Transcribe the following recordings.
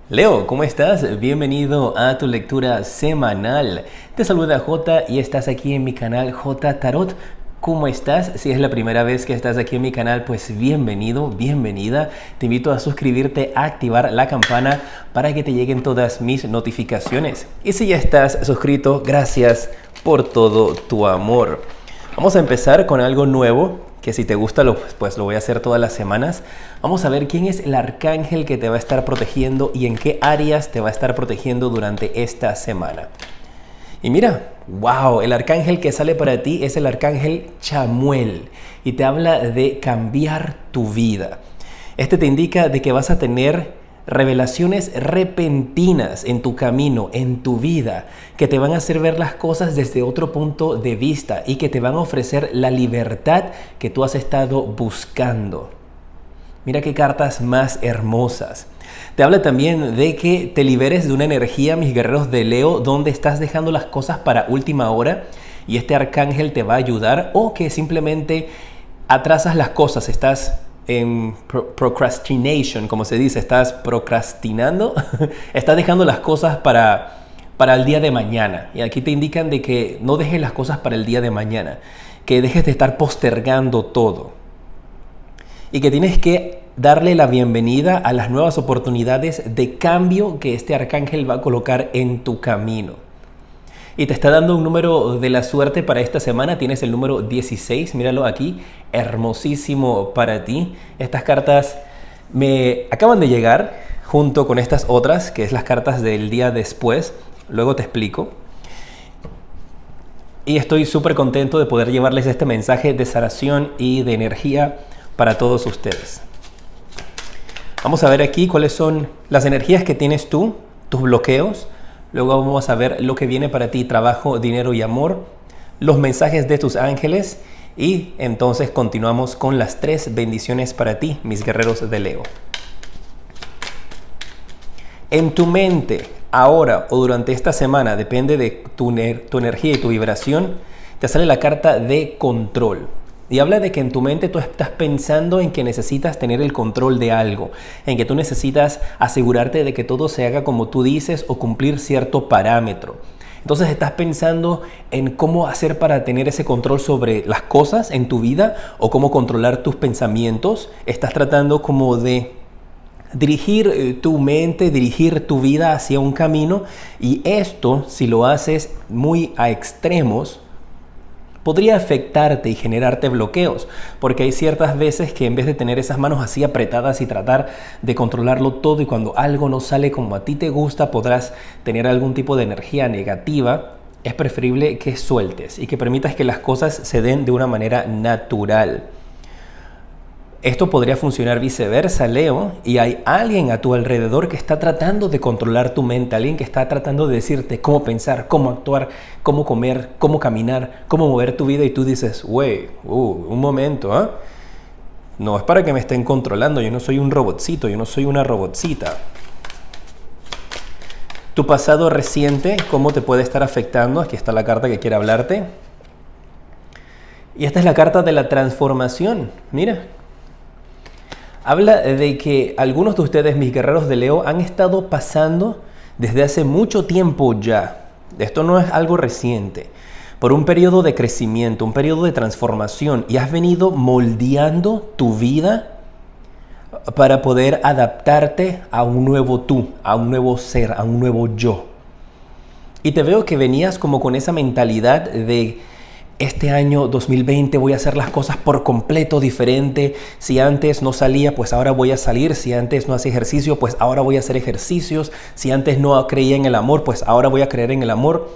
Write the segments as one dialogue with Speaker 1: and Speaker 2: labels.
Speaker 1: Leo, ¿cómo estás? Bienvenido a tu lectura semanal. Te saluda J y estás aquí en mi canal J Tarot. ¿Cómo estás? Si es la primera vez que estás aquí en mi canal, pues bienvenido, bienvenida. Te invito a suscribirte, a activar la campana para que te lleguen todas mis notificaciones. Y si ya estás suscrito, gracias por todo tu amor. Vamos a empezar con algo nuevo, que si te gusta, pues lo voy a hacer todas las semanas. Vamos a ver quién es el arcángel que te va a estar protegiendo y en qué áreas te va a estar protegiendo durante esta semana. Y mira, wow, el arcángel que sale para ti es el arcángel Chamuel y te habla de cambiar tu vida. Este te indica de que vas a tener revelaciones repentinas en tu camino, en tu vida, que te van a hacer ver las cosas desde otro punto de vista y que te van a ofrecer la libertad que tú has estado buscando. Mira qué cartas más hermosas. Te habla también de que te liberes de una energía, mis guerreros de Leo, donde estás dejando las cosas para última hora y este arcángel te va a ayudar, o que simplemente atrasas las cosas, estás en procrastination, como se dice, estás procrastinando, estás dejando las cosas para el día de mañana. Y aquí te indican de que no dejes las cosas para el día de mañana, que dejes de estar postergando todo y que tienes que darle la bienvenida a las nuevas oportunidades de cambio que este arcángel va a colocar en tu camino. Y te está dando un número de la suerte para esta semana. Tienes el número 16, míralo aquí, hermosísimo para ti. Estas cartas me acaban de llegar junto con estas otras, que es las cartas del día después. Luego te explico. Y estoy súper contento de poder llevarles este mensaje de sanación y de energía para todos ustedes. Vamos a ver aquí cuáles son las energías que tienes tú, tus bloqueos. Luego vamos a ver lo que viene para ti: trabajo, dinero y amor, los mensajes de tus ángeles, y entonces continuamos con las 3 bendiciones para ti, mis guerreros de Leo. En tu mente, ahora o durante esta semana, depende de tu energía y tu vibración, te sale la carta de control. Y habla de que en tu mente tú estás pensando en que necesitas tener el control de algo, en que tú necesitas asegurarte de que todo se haga como tú dices o cumplir cierto parámetro. Entonces estás pensando en cómo hacer para tener ese control sobre las cosas en tu vida o cómo controlar tus pensamientos. Estás tratando como de dirigir tu mente, dirigir tu vida hacia un camino, y esto, si lo haces muy a extremos, podría afectarte y generarte bloqueos, porque hay ciertas veces que en vez de tener esas manos así apretadas y tratar de controlarlo todo, y cuando algo no sale como a ti te gusta, podrás tener algún tipo de energía negativa. Es preferible que sueltes y que permitas que las cosas se den de una manera natural. Esto podría funcionar viceversa, Leo, y hay alguien a tu alrededor que está tratando de controlar tu mente, alguien que está tratando de decirte cómo pensar, cómo actuar, cómo comer, cómo caminar, cómo mover tu vida, y tú dices, güey, un momento, ¿eh? No es para que me estén controlando, yo no soy un robotcito, yo no soy una robotcita. Tu pasado reciente, ¿cómo te puede estar afectando? Aquí está la carta que quiere hablarte. Y esta es la carta de la transformación, mira. Habla de que algunos de ustedes, mis guerreros de Leo, han estado pasando desde hace mucho tiempo ya. Esto no es algo reciente. Por un periodo de crecimiento, un periodo de transformación, y has venido moldeando tu vida para poder adaptarte a un nuevo tú, a un nuevo ser, a un nuevo yo. Y te veo que venías como con esa mentalidad de: este año 2020 voy a hacer las cosas por completo diferente. Si antes no salía, pues ahora voy a salir. Si antes no hacía ejercicio, pues ahora voy a hacer ejercicios. Si antes no creía en el amor, pues ahora voy a creer en el amor.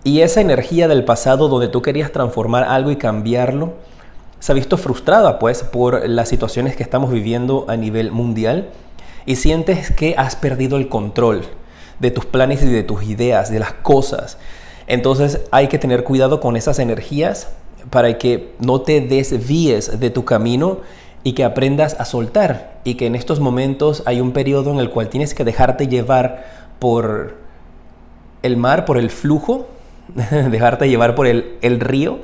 Speaker 1: Y esa energía del pasado, donde tú querías transformar algo y cambiarlo, se ha visto frustrada pues por las situaciones que estamos viviendo a nivel mundial, y sientes que has perdido el control de tus planes y de tus ideas, de las cosas. Entonces hay que tener cuidado con esas energías para que no te desvíes de tu camino y que aprendas a soltar, y que en estos momentos hay un periodo en el cual tienes que dejarte llevar por el mar, por el flujo, dejarte llevar por el río,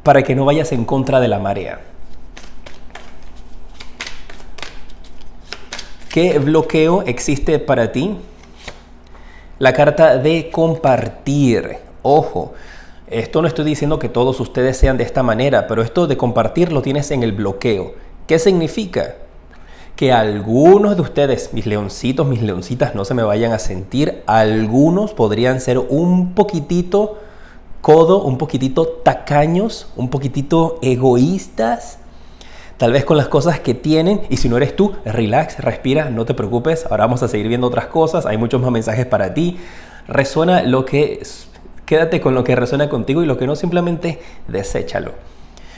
Speaker 1: para que no vayas en contra de la marea. ¿Qué bloqueo existe para ti? La carta de compartir. Ojo, esto no estoy diciendo que todos ustedes sean de esta manera, pero esto de compartir lo tienes en el bloqueo. ¿Qué significa? Que algunos de ustedes, mis leoncitos, mis leoncitas, no se me vayan a sentir, algunos podrían ser un poquitito codo, un poquitito tacaños, un poquitito egoístas, tal vez con las cosas que tienen. Y si no eres tú, relax, respira, no te preocupes. Ahora vamos a seguir viendo otras cosas, hay muchos más mensajes para ti. Resuena lo que, quédate con lo que resuena contigo, y lo que no, simplemente deséchalo.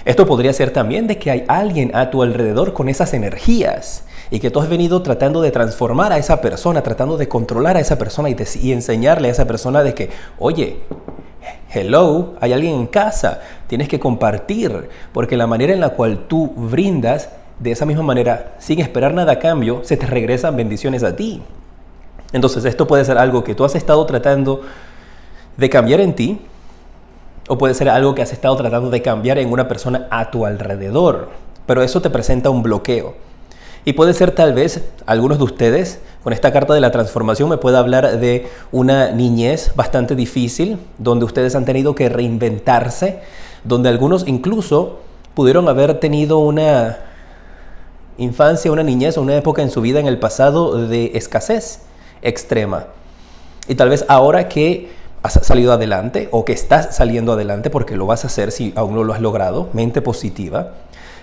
Speaker 1: Esto podría ser también de que hay alguien a tu alrededor con esas energías y que tú has venido tratando de transformar a esa persona, tratando de controlar a esa persona y enseñarle a esa persona de que, oye, hello, hay alguien en casa, tienes que compartir, porque la manera en la cual tú brindas, de esa misma manera, sin esperar nada a cambio, se te regresan bendiciones a ti. Entonces esto puede ser algo que tú has estado tratando de cambiar en ti, o puede ser algo que has estado tratando de cambiar en una persona a tu alrededor, pero eso te presenta un bloqueo. Y puede ser tal vez, algunos de ustedes, con esta carta de la transformación, me puede hablar de una niñez bastante difícil, donde ustedes han tenido que reinventarse, donde algunos incluso pudieron haber tenido una infancia, una niñez o una época en su vida en el pasado de escasez extrema. Y tal vez ahora que has salido adelante o que estás saliendo adelante, porque lo vas a hacer si aún no lo has logrado, mente positiva,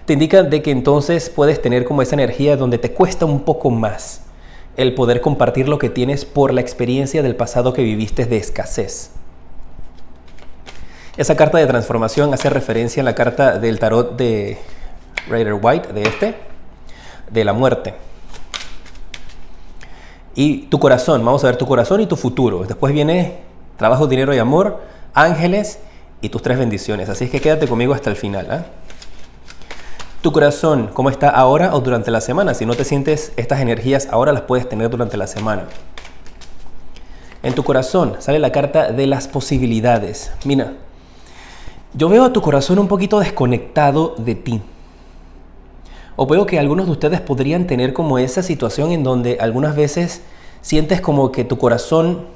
Speaker 1: te indica de que entonces puedes tener como esa energía donde te cuesta un poco más el poder compartir lo que tienes por la experiencia del pasado que viviste de escasez. Esa carta de transformación hace referencia a la carta del tarot de Rider White, de la muerte. Y tu corazón, vamos a ver tu corazón y tu futuro. Después viene trabajo, dinero y amor, ángeles y tus 3 bendiciones. Así es que quédate conmigo hasta el final, ¿eh? Tu corazón, ¿cómo está ahora o durante la semana? Si no te sientes estas energías ahora, las puedes tener durante la semana. En tu corazón sale la carta de las posibilidades. Mira, yo veo a tu corazón un poquito desconectado de ti. O veo que algunos de ustedes podrían tener como esa situación en donde algunas veces sientes como que tu corazón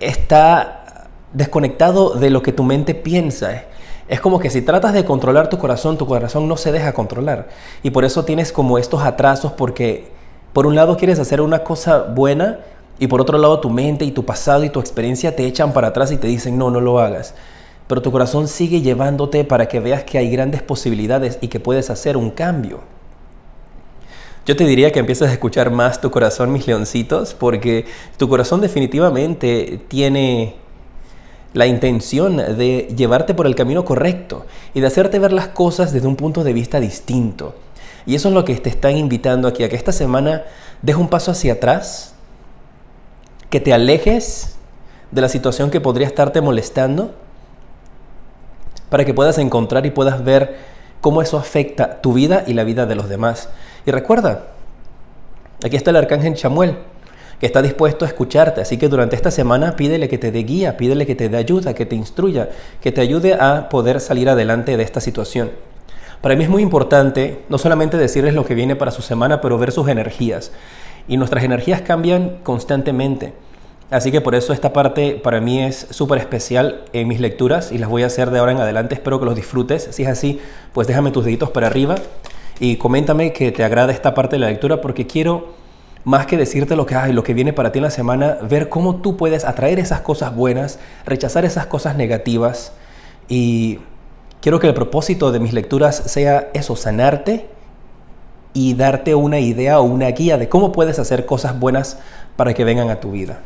Speaker 1: está desconectado de lo que tu mente piensa. Es como que si tratas de controlar tu corazón no se deja controlar. Y por eso tienes como estos atrasos, porque por un lado quieres hacer una cosa buena y por otro lado tu mente y tu pasado y tu experiencia te echan para atrás y te dicen no lo hagas. Pero tu corazón sigue llevándote para que veas que hay grandes posibilidades y que puedes hacer un cambio. Yo te diría que empieces a escuchar más tu corazón, mis leoncitos, porque tu corazón definitivamente tiene la intención de llevarte por el camino correcto y de hacerte ver las cosas desde un punto de vista distinto. Y eso es lo que te están invitando aquí, a que esta semana des un paso hacia atrás, que te alejes de la situación que podría estarte molestando, para que puedas encontrar y puedas ver cómo eso afecta tu vida y la vida de los demás. Y recuerda, aquí está el arcángel Chamuel, que está dispuesto a escucharte. Así que durante esta semana pídele que te dé guía, pídele que te dé ayuda, que te instruya, que te ayude a poder salir adelante de esta situación. Para mí es muy importante no solamente decirles lo que viene para su semana, pero ver sus energías. Y nuestras energías cambian constantemente. Así que por eso esta parte para mí es súper especial en mis lecturas y las voy a hacer de ahora en adelante. Espero que los disfrutes. Si es así, pues déjame tus deditos para arriba y coméntame que te agrada esta parte de la lectura, porque quiero, más que decirte lo que viene para ti en la semana, ver cómo tú puedes atraer esas cosas buenas, rechazar esas cosas negativas. Y quiero que el propósito de mis lecturas sea eso, sanarte y darte una idea o una guía de cómo puedes hacer cosas buenas para que vengan a tu vida.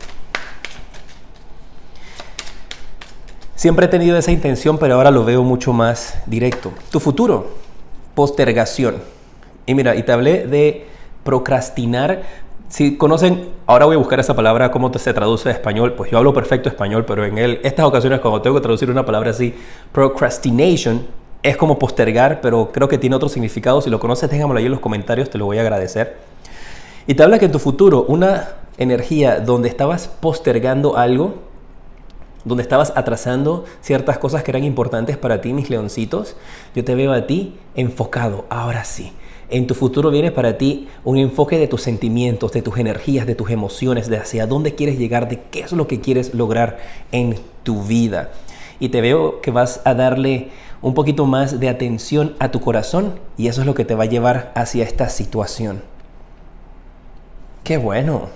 Speaker 1: Siempre he tenido esa intención, pero ahora lo veo mucho más directo. Tu futuro, postergación. Y mira, y te hablé de procrastinar. Si conocen, ahora voy a buscar esa palabra, cómo se traduce a español. Pues yo hablo perfecto español, pero en estas ocasiones cuando tengo que traducir una palabra así, procrastination, es como postergar, pero creo que tiene otro significado. Si lo conoces, déjamelo ahí en los comentarios, te lo voy a agradecer. Y te habla que en tu futuro, una energía donde estabas postergando algo, donde estabas atrasando ciertas cosas que eran importantes para ti, mis leoncitos, yo te veo a ti enfocado, ahora sí, En tu futuro viene para ti un enfoque de tus sentimientos, de tus energías, de tus emociones, de hacia dónde quieres llegar, de qué es lo que quieres lograr en tu vida. Y te veo que vas a darle un poquito más de atención a tu corazón y eso es lo que te va a llevar hacia esta situación. ¡Qué bueno!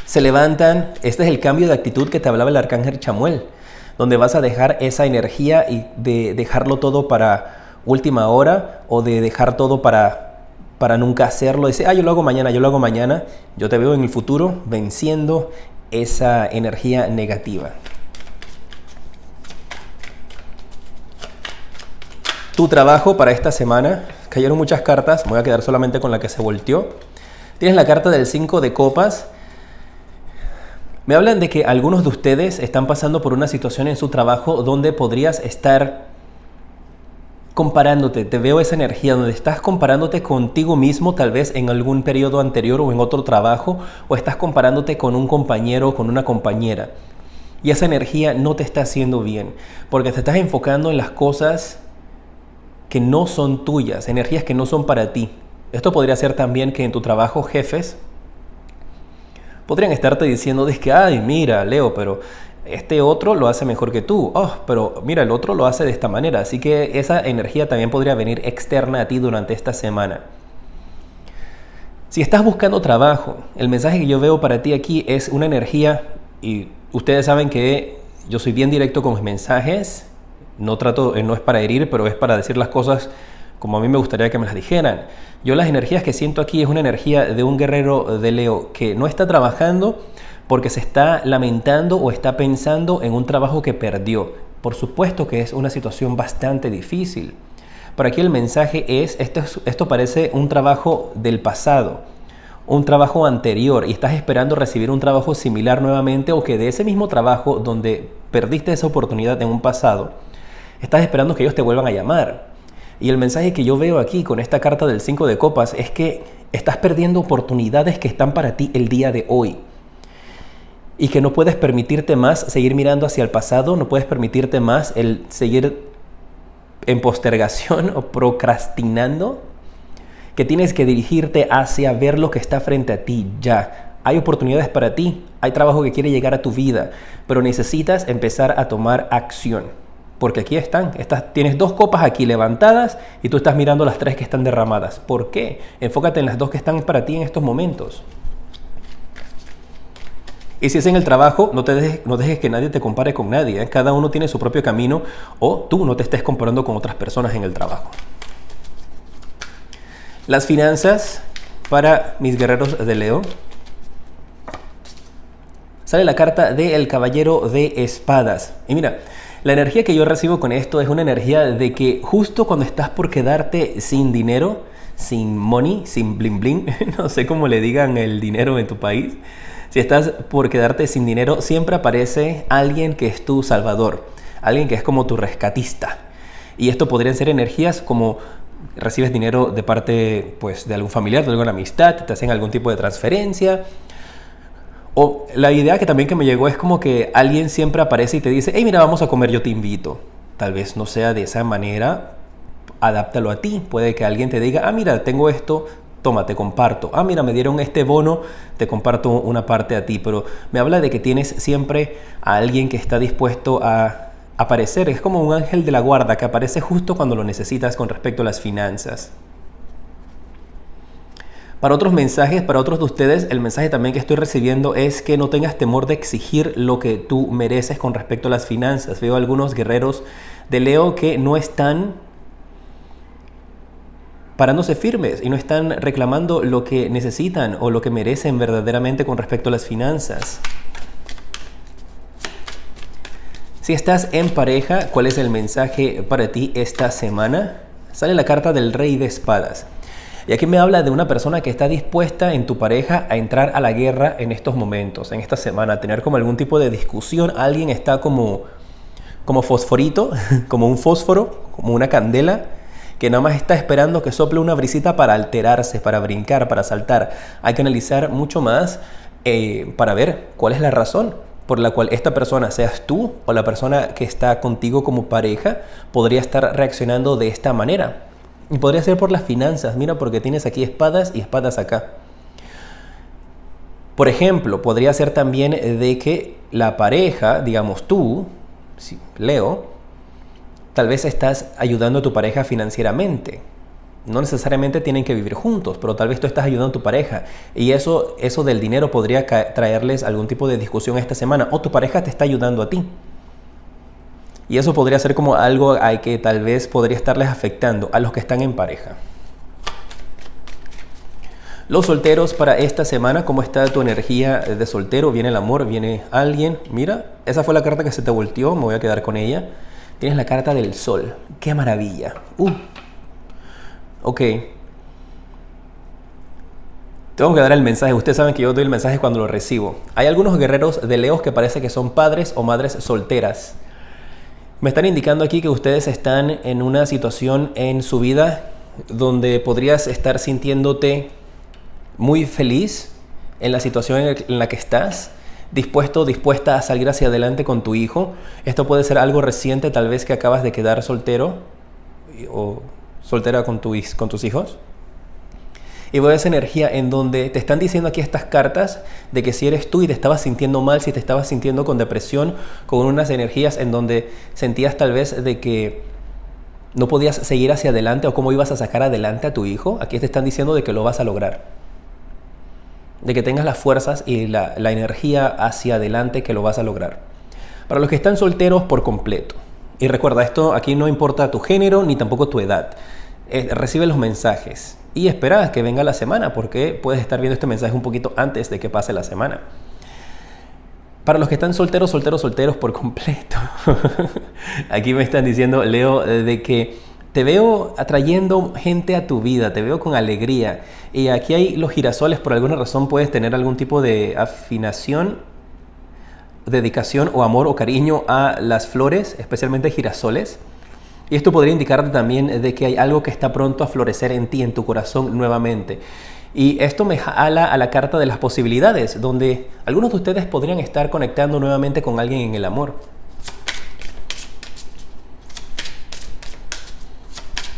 Speaker 1: Se levantan, este es el cambio de actitud que te hablaba el arcángel Chamuel, donde vas a dejar esa energía y de dejarlo todo para última hora o de dejar todo para nunca hacerlo. Dice, yo lo hago mañana, yo lo hago mañana. Yo te veo en el futuro venciendo esa energía negativa. Tu trabajo para esta semana, cayeron muchas cartas, me voy a quedar solamente con la que se volteó. Tienes la carta del 5 de copas. Me hablan de que algunos de ustedes están pasando por una situación en su trabajo donde podrías estar comparándote. Te veo esa energía donde estás comparándote contigo mismo, tal vez en algún periodo anterior o en otro trabajo, o estás comparándote con un compañero o con una compañera. Y esa energía no te está haciendo bien, porque te estás enfocando en las cosas que no son tuyas, energías que no son para ti. Esto podría ser también que en tu trabajo jefes podrían estarte diciendo de que, ay, mira, Leo, pero este otro lo hace mejor que tú. Pero mira, el otro lo hace de esta manera. Así que esa energía también podría venir externa a ti durante esta semana. Si estás buscando trabajo, el mensaje que yo veo para ti aquí es una energía, y ustedes saben que yo soy bien directo con mis mensajes. No es para herir, pero es para decir las cosas como a mí me gustaría que me las dijeran. Yo las energías que siento aquí es una energía de un guerrero de Leo que no está trabajando porque se está lamentando o está pensando en un trabajo que perdió. Por supuesto que es una situación bastante difícil. Pero aquí el mensaje es, esto parece un trabajo del pasado, un trabajo anterior y estás esperando recibir un trabajo similar nuevamente o que de ese mismo trabajo donde perdiste esa oportunidad en un pasado, estás esperando que ellos te vuelvan a llamar. Y el mensaje que yo veo aquí con esta carta del 5 de copas es que estás perdiendo oportunidades que están para ti el día de hoy. Y que no puedes permitirte más seguir mirando hacia el pasado, no puedes permitirte más el seguir en postergación o procrastinando, que tienes que dirigirte hacia ver lo que está frente a ti ya. Hay oportunidades para ti, hay trabajo que quiere llegar a tu vida, pero necesitas empezar a tomar acción. Porque aquí tienes 2 copas aquí levantadas y tú estás mirando las 3 que están derramadas. ¿Por qué? Enfócate en las 2 que están para ti en estos momentos. Y si es en el trabajo, no dejes que nadie te compare con nadie, ¿eh? Cada uno tiene su propio camino o tú no te estés comparando con otras personas en el trabajo. Las finanzas para mis guerreros de Leo. Sale la carta del Caballero de Espadas. Y mira, la energía que yo recibo con esto es una energía de que justo cuando estás por quedarte sin dinero, sin money, sin bling bling, no sé cómo le digan el dinero en tu país, si estás por quedarte sin dinero, siempre aparece alguien que es tu salvador, alguien que es como tu rescatista. Y esto podrían ser energías como recibes dinero de parte pues, de algún familiar, de alguna amistad, te hacen algún tipo de transferencia. O la idea que también que me llegó es como que alguien siempre aparece y te dice, hey, mira, vamos a comer, yo te invito. Tal vez no sea de esa manera, adáptalo a ti. Puede que alguien te diga, mira, tengo esto, toma, te comparto. Mira, me dieron este bono, te comparto una parte a ti. Pero me habla de que tienes siempre a alguien que está dispuesto a aparecer. Es como un ángel de la guarda que aparece justo cuando lo necesitas con respecto a las finanzas. Para otros mensajes, para otros de ustedes, el mensaje también que estoy recibiendo es que no tengas temor de exigir lo que tú mereces con respecto a las finanzas. Veo algunos guerreros de Leo que no están parándose firmes y no están reclamando lo que necesitan o lo que merecen verdaderamente con respecto a las finanzas. Si estás en pareja, ¿cuál es el mensaje para ti esta semana? Sale la carta del Rey de Espadas. Y aquí me habla de una persona que está dispuesta en tu pareja a entrar a la guerra en estos momentos, en esta semana, a tener como algún tipo de discusión. Alguien está como fosforito, como un fósforo, como una candela, que nada más está esperando que sople una brisita para alterarse, para brincar, para saltar. Hay que analizar mucho más para ver cuál es la razón por la cual esta persona, seas tú o la persona que está contigo como pareja, podría estar reaccionando de esta manera. Y podría ser por las finanzas, mira, porque tienes aquí espadas y espadas acá. Por ejemplo, podría ser también de que la pareja, digamos tú, sí, Leo, tal vez estás ayudando a tu pareja financieramente. No necesariamente tienen que vivir juntos, pero tal vez tú estás ayudando a tu pareja y eso del dinero podría traerles algún tipo de discusión esta semana, o tu pareja te está ayudando a ti. Y eso podría ser como algo a que tal vez podría estarles afectando a los que están en pareja. Los solteros para esta semana, ¿cómo está tu energía de soltero? ¿Viene el amor? ¿Viene alguien? Mira, esa fue la carta que se te volteó, me voy a quedar con ella. Tienes la carta del sol. ¡Qué maravilla! Ok. Tengo que dar el mensaje. Ustedes saben que yo doy el mensaje cuando lo recibo. Hay algunos guerreros de Leos que parece que son padres o madres solteras. Me están indicando aquí que ustedes están en una situación en su vida donde podrías estar sintiéndote muy feliz en la situación en la que estás, dispuesta a salir hacia adelante con tu hijo. Esto puede ser algo reciente, tal vez que acabas de quedar soltero o soltera con tus hijos. Y veo esa energía en donde te están diciendo aquí estas cartas de que si eres tú y te estabas sintiendo mal, si te estabas sintiendo con depresión, con unas energías en donde sentías tal vez de que no podías seguir hacia adelante o cómo ibas a sacar adelante a tu hijo, aquí te están diciendo de que lo vas a lograr. De que tengas las fuerzas y la energía hacia adelante, que lo vas a lograr. Para los que están solteros por completo. Y recuerda, esto aquí no importa tu género ni tampoco tu edad. Recibe los mensajes y espera que venga la semana, porque puedes estar viendo este mensaje un poquito antes de que pase la semana. Para los que están solteros por completo. Aquí me están diciendo, Leo, de que te veo atrayendo gente a tu vida, te veo con alegría. Y aquí hay los girasoles, por alguna razón puedes tener algún tipo de afinación, dedicación o amor o cariño a las flores, especialmente girasoles. Y esto podría indicarte también de que hay algo que está pronto a florecer en ti, en tu corazón nuevamente. Y esto me jala a la carta de las posibilidades, donde algunos de ustedes podrían estar conectando nuevamente con alguien en el amor.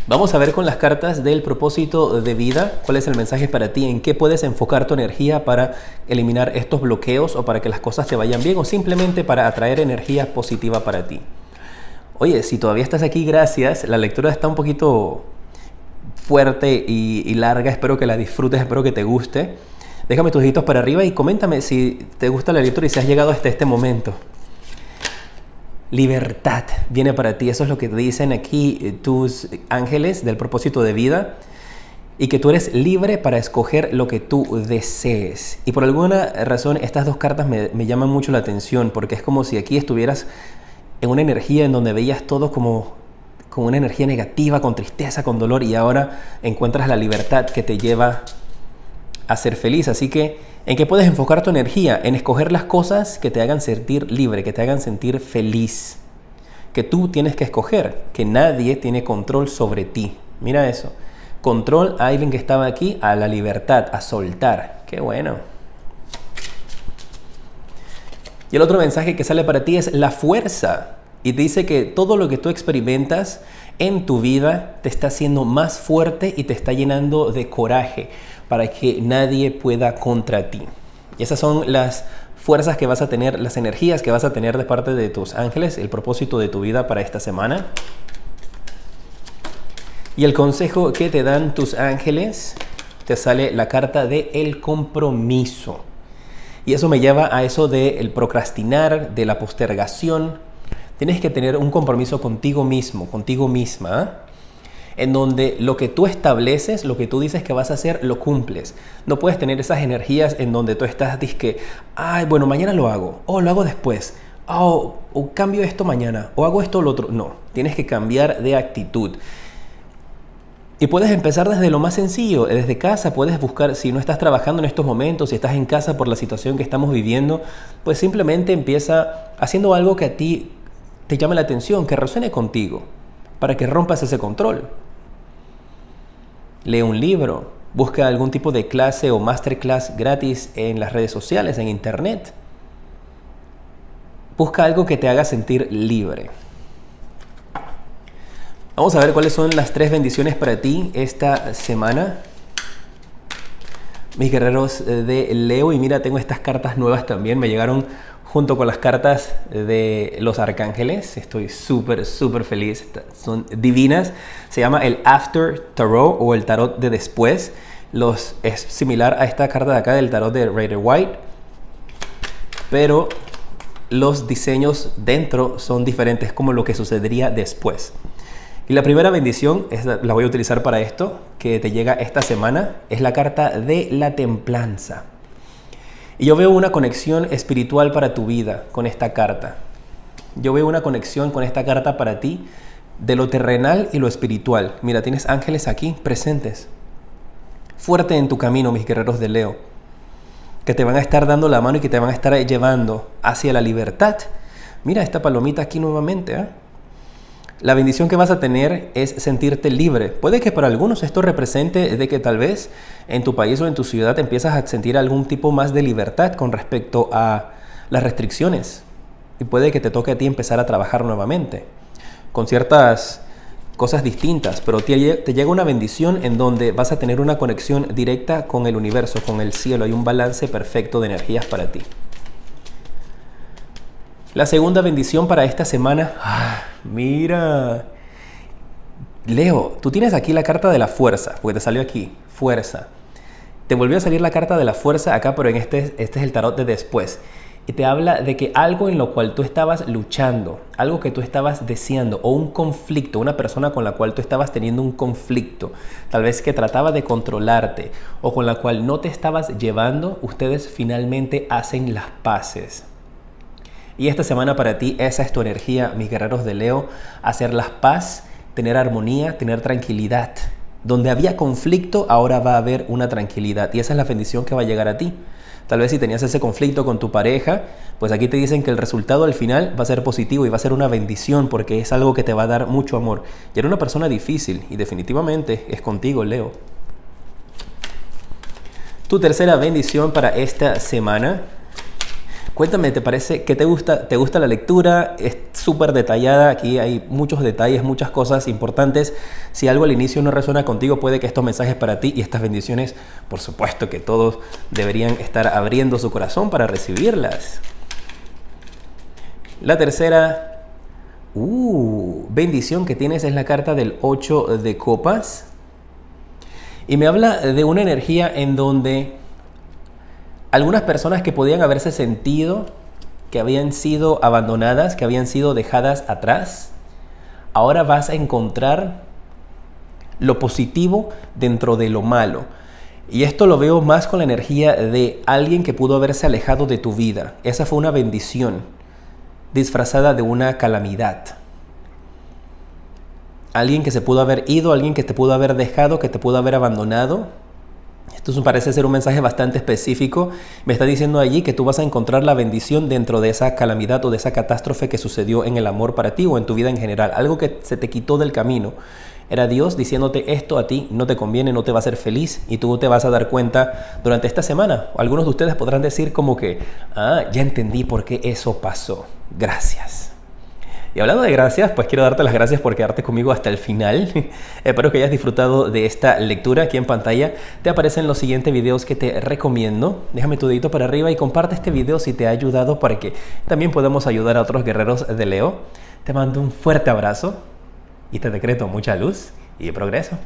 Speaker 1: Vamos a ver con las cartas del propósito de vida, cuál es el mensaje para ti, en qué puedes enfocar tu energía para eliminar estos bloqueos o para que las cosas te vayan bien o simplemente para atraer energía positiva para ti. Oye, si todavía estás aquí, gracias. La lectura está un poquito fuerte y larga, espero que la disfrutes, espero que te guste. Déjame tus deditos para arriba y coméntame si te gusta la lectura y si has llegado hasta este momento. Libertad viene para ti, eso es lo que te dicen aquí tus ángeles del propósito de vida, y que tú eres libre para escoger lo que tú desees. Y por alguna razón estas dos cartas me llaman mucho la atención, porque es como si aquí estuvieras en una energía en donde veías todo como una energía negativa, con tristeza, con dolor, y ahora encuentras la libertad que te lleva a ser feliz. Así que, ¿en qué puedes enfocar tu energía? En escoger las cosas que te hagan sentir libre, que te hagan sentir feliz. Que tú tienes que escoger, que nadie tiene control sobre ti. Mira eso. Control a alguien que estaba aquí, a la libertad, a soltar. ¡Qué bueno! Y el otro mensaje que sale para ti es la fuerza. Y te dice que todo lo que tú experimentas en tu vida te está haciendo más fuerte y te está llenando de coraje para que nadie pueda contra ti. Y esas son las fuerzas que vas a tener, las energías que vas a tener de parte de tus ángeles, el propósito de tu vida para esta semana. Y el consejo que te dan tus ángeles, te sale la carta de el compromiso. Y eso me lleva a eso del procrastinar, de la postergación. Tienes que tener un compromiso contigo mismo, contigo misma, en donde lo que tú estableces, lo que tú dices que vas a hacer, lo cumples. No puedes tener esas energías en donde tú estás, dices que, ay, bueno, mañana lo hago, o lo hago después, o cambio esto mañana, o hago esto o lo otro. No, tienes que cambiar de actitud. Y puedes empezar desde lo más sencillo, desde casa. Puedes buscar, si no estás trabajando en estos momentos, si estás en casa por la situación que estamos viviendo, pues simplemente empieza haciendo algo que a ti te llame la atención, que resuene contigo, para que rompas ese control. Lee un libro, busca algún tipo de clase o masterclass gratis en las redes sociales, en internet. Busca algo que te haga sentir libre. Vamos a ver cuáles son las 3 bendiciones para ti esta semana, mis guerreros de Leo. Y mira, tengo estas cartas nuevas también, me llegaron junto con las cartas de los arcángeles. Estoy súper feliz, son divinas. Se llama el After Tarot o el tarot de después. Es similar a esta carta de acá del tarot de Rider White, pero los diseños dentro son diferentes, como lo que sucedería después. Y la primera bendición, la voy a utilizar para esto, que te llega esta semana, es la carta de la templanza. Y yo veo una conexión espiritual para tu vida con esta carta. Yo veo una conexión con esta carta para ti de lo terrenal y lo espiritual. Mira, tienes ángeles aquí presentes. Fuerte en tu camino, mis guerreros de Leo, que te van a estar dando la mano y que te van a estar llevando hacia la libertad. Mira esta palomita aquí nuevamente, ¿eh? La bendición que vas a tener es sentirte libre. Puede que para algunos esto represente de que tal vez en tu país o en tu ciudad empiezas a sentir algún tipo más de libertad con respecto a las restricciones. Y puede que te toque a ti empezar a trabajar nuevamente con ciertas cosas distintas, pero te llega una bendición en donde vas a tener una conexión directa con el universo, con el cielo. Hay un balance perfecto de energías para ti. La segunda bendición para esta semana, mira, Leo, tú tienes aquí la carta de la fuerza, porque te salió aquí, fuerza. Te volvió a salir la carta de la fuerza acá, pero en este es el tarot de después. Y te habla de que algo en lo cual tú estabas luchando, algo que tú estabas deseando, o un conflicto, una persona con la cual tú estabas teniendo un conflicto, tal vez que trataba de controlarte, o con la cual no te estabas llevando, ustedes finalmente hacen las paces. Y esta semana para ti, esa es tu energía, mis guerreros de Leo, hacer las paz, tener armonía, tener tranquilidad. Donde había conflicto, ahora va a haber una tranquilidad. Y esa es la bendición que va a llegar a ti. Tal vez si tenías ese conflicto con tu pareja, pues aquí te dicen que el resultado al final va a ser positivo y va a ser una bendición porque es algo que te va a dar mucho amor. Y era una persona difícil y definitivamente es contigo, Leo. Tu tercera bendición para esta semana. Cuéntame, ¿te parece que te gusta la lectura? Es súper detallada, aquí hay muchos detalles, muchas cosas importantes. Si algo al inicio no resuena contigo, puede que estos mensajes para ti y estas bendiciones, por supuesto que todos deberían estar abriendo su corazón para recibirlas. La tercera bendición que tienes es la carta del 8 de copas. Y me habla de una energía en donde algunas personas que podían haberse sentido que habían sido abandonadas, que habían sido dejadas atrás, ahora vas a encontrar lo positivo dentro de lo malo. Y esto lo veo más con la energía de alguien que pudo haberse alejado de tu vida. Esa fue una bendición disfrazada de una calamidad. Alguien que se pudo haber ido, alguien que te pudo haber dejado, que te pudo haber abandonado. Esto parece ser un mensaje bastante específico. Me está diciendo allí que tú vas a encontrar la bendición dentro de esa calamidad o de esa catástrofe que sucedió en el amor para ti o en tu vida en general. Algo que se te quitó del camino. Era Dios diciéndote esto a ti no te conviene, no te va a hacer feliz y tú te vas a dar cuenta durante esta semana. Algunos de ustedes podrán decir como que, ya entendí por qué eso pasó. Gracias. Y hablando de gracias, pues quiero darte las gracias por quedarte conmigo hasta el final. Espero que hayas disfrutado de esta lectura. Aquí en pantalla te aparecen los siguientes videos que te recomiendo. Déjame tu dedito para arriba y comparte este video si te ha ayudado para que también podamos ayudar a otros guerreros de Leo. Te mando un fuerte abrazo y te decreto mucha luz y progreso.